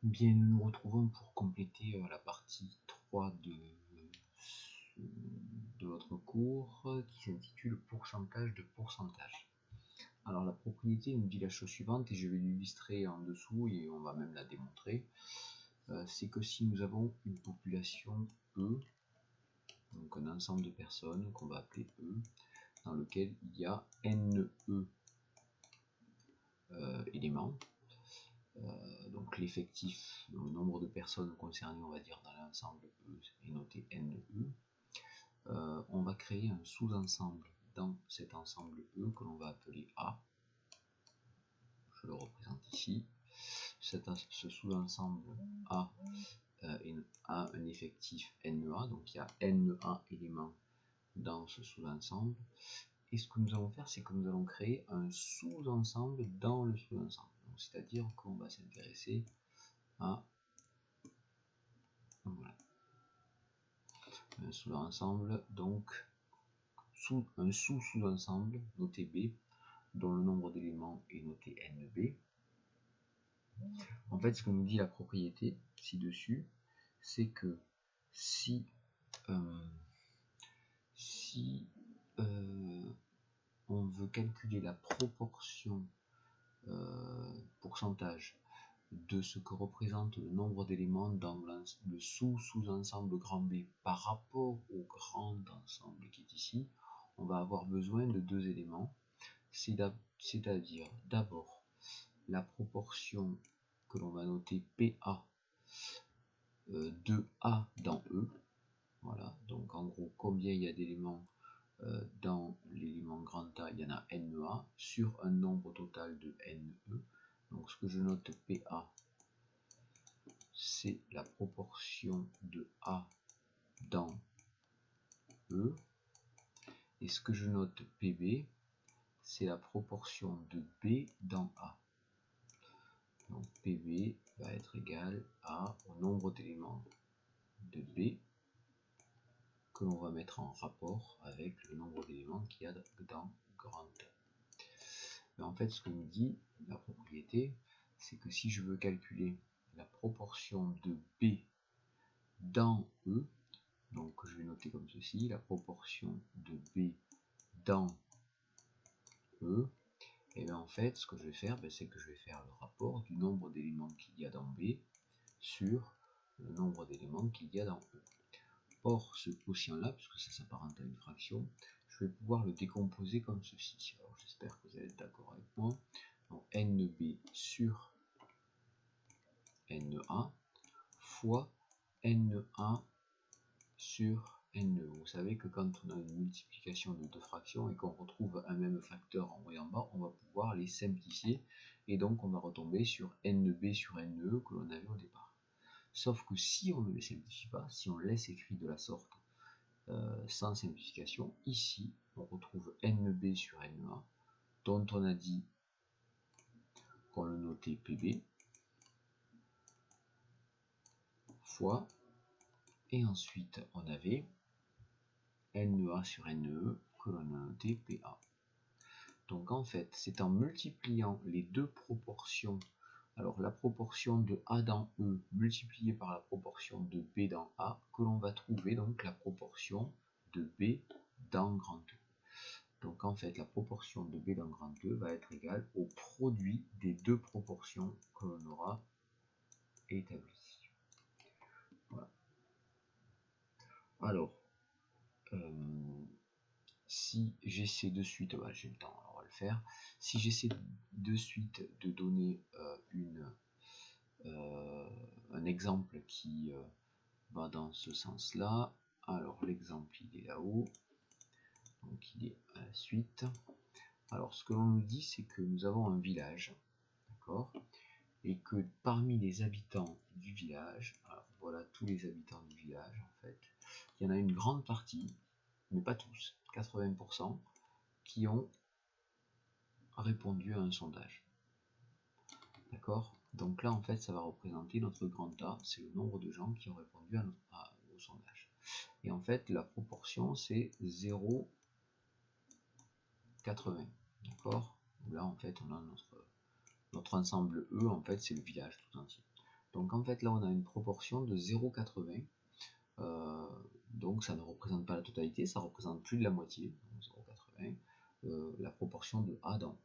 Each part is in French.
Bien, nous nous retrouvons pour compléter la partie 3 de votre cours qui s'intitule pourcentage de pourcentage. Alors la propriété nous dit la chose suivante, et je vais l'illustrer en dessous et on va même la démontrer. C'est que si nous avons une population E, donc un ensemble de personnes qu'on va appeler E, dans lequel il y a NE éléments, donc l'effectif, le nombre de personnes concernées, on va dire, dans l'ensemble E est noté NE. On va créer un sous-ensemble dans cet ensemble E que l'on va appeler A. Je le représente ici. Ce sous-ensemble A a un effectif NA, donc il y a NA éléments dans ce sous-ensemble. Et ce que nous allons faire, c'est que nous allons créer un sous-ensemble dans le sous-ensemble. C'est-à-dire qu'on va s'intéresser à voilà, un sous-ensemble, donc un sous-sous-ensemble noté B, dont le nombre d'éléments est noté NB. En fait, ce que nous dit la propriété ci-dessus, c'est que si on veut calculer la proportion pourcentage de ce que représente le nombre d'éléments dans le sous-ensemble grand B par rapport au grand ensemble qui est ici, on va avoir besoin de deux éléments, c'est-à-dire d'abord la proportion que l'on va noter PA de A dans E. Voilà, donc en gros, combien il y a d'éléments dans l'élément grand A, il y en a NA sur un nombre total de NE. Donc ce que je note PA, c'est la proportion de A dans E. Et ce que je note PB, c'est la proportion de B dans A. Donc PB va être égal au nombre d'éléments de B que l'on va mettre en rapport avec le nombre d'éléments qu'il y a dans grand A. Mais en fait, ce que nous dit la propriété, c'est que si je veux calculer la proportion de B dans E, donc je vais noter comme ceci, la proportion de B dans E, et bien en fait, ce que je vais faire, c'est que je vais faire le rapport du nombre d'éléments qu'il y a dans B sur le nombre d'éléments qu'il y a dans E. Or, ce quotient-là, puisque ça s'apparente à une fraction, je vais pouvoir le décomposer comme ceci. Alors, j'espère que vous allez être d'accord avec moi. Donc, NB sur NA fois NA sur NE. Vous savez que quand on a une multiplication de deux fractions et qu'on retrouve un même facteur en haut et en bas, on va pouvoir les simplifier et donc on va retomber sur NB sur NE que l'on avait au départ. Sauf que si on ne les simplifie pas, si on laisse écrit de la sorte sans simplification, ici on retrouve NB sur NA dont on a dit qu'on le notait PB fois, et ensuite on avait NA sur NE que l'on a noté PA. Donc en fait, c'est en multipliant les deux proportions, alors la proportion de A dans E multipliée par la proportion de B dans A, que l'on va trouver donc la proportion de B dans grand E. Donc en fait, la proportion de B dans grand E va être égale au produit des deux proportions que l'on aura établies. Voilà. Alors, si j'essaie de suite, j'ai le temps, on va le faire. Si j'essaie de suite de donner un exemple qui va dans ce sens-là, alors l'exemple il est là-haut, donc il est à la suite. Alors ce que l'on nous dit, c'est que nous avons un village, d'accord, et que parmi les habitants du village, alors voilà tous les habitants du village en fait, il y en a une grande partie, mais pas tous, 80%, qui ont répondu à un sondage. D'accord? Donc là, en fait, ça va représenter notre grand A, c'est le nombre de gens qui ont répondu au sondage. Et en fait, la proportion, c'est 0,80. D'accord? Là, en fait, on a notre ensemble E, en fait, c'est le village tout entier. Donc en fait là on a une proportion de 0,80. Donc ça ne représente pas la totalité, ça représente plus de la moitié, 0,80, la proportion de A dans E.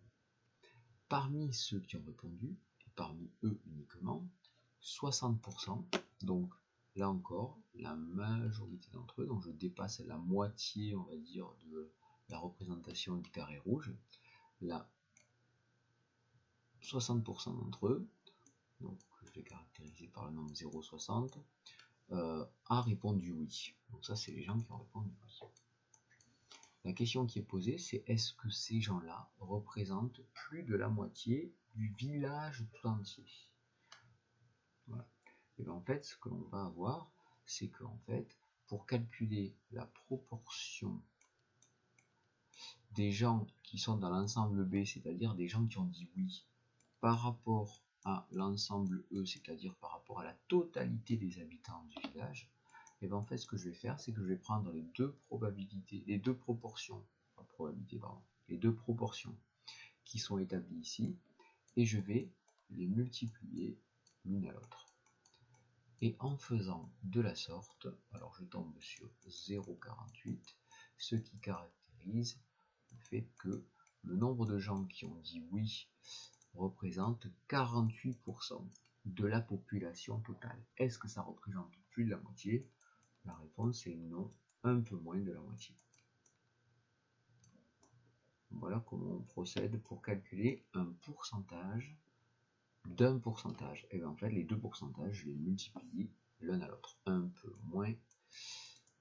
Parmi ceux qui ont répondu, et parmi eux uniquement, 60%, donc là encore, la majorité d'entre eux, donc je dépasse la moitié, on va dire, de la représentation du carré rouge, là, 60% d'entre eux, donc je vais caractériser par le nombre 0,60, a répondu oui. Donc ça, c'est les gens qui ont répondu oui. La question qui est posée, c'est est-ce que ces gens-là représentent plus de la moitié du village tout entier? Voilà. Et bien en fait, ce que l'on va avoir, c'est qu'en fait, pour calculer la proportion des gens qui sont dans l'ensemble B, c'est-à-dire des gens qui ont dit oui, par rapport à l'ensemble E, c'est-à-dire par rapport à la totalité des habitants du village, et bien en fait ce que je vais faire, c'est que je vais prendre les deux probabilités, les deux proportions, pas probabilité, pardon, les deux proportions qui sont établies ici, et je vais les multiplier l'une à l'autre. Et en faisant de la sorte, alors je tombe sur 0,48, ce qui caractérise le fait que le nombre de gens qui ont dit oui représente 48% de la population totale. Est-ce que ça représente plus de la moitié? La réponse est non, un peu moins de la moitié. Voilà comment on procède pour calculer un pourcentage d'un pourcentage. Et bien en fait, les deux pourcentages, je les multiplie l'un à l'autre. Un peu moins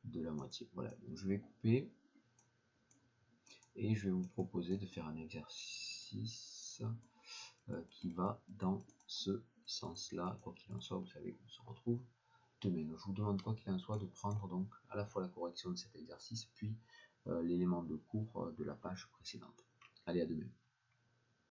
de la moitié. Voilà, donc je vais couper et je vais vous proposer de faire un exercice qui va dans ce sens-là. Quoi qu'il en soit, vous savez qu'on se retrouve demain. Je vous demande quoi qu'il en soit de prendre donc à la fois la correction de cet exercice puis l'élément de cours de la page précédente. Allez, à demain.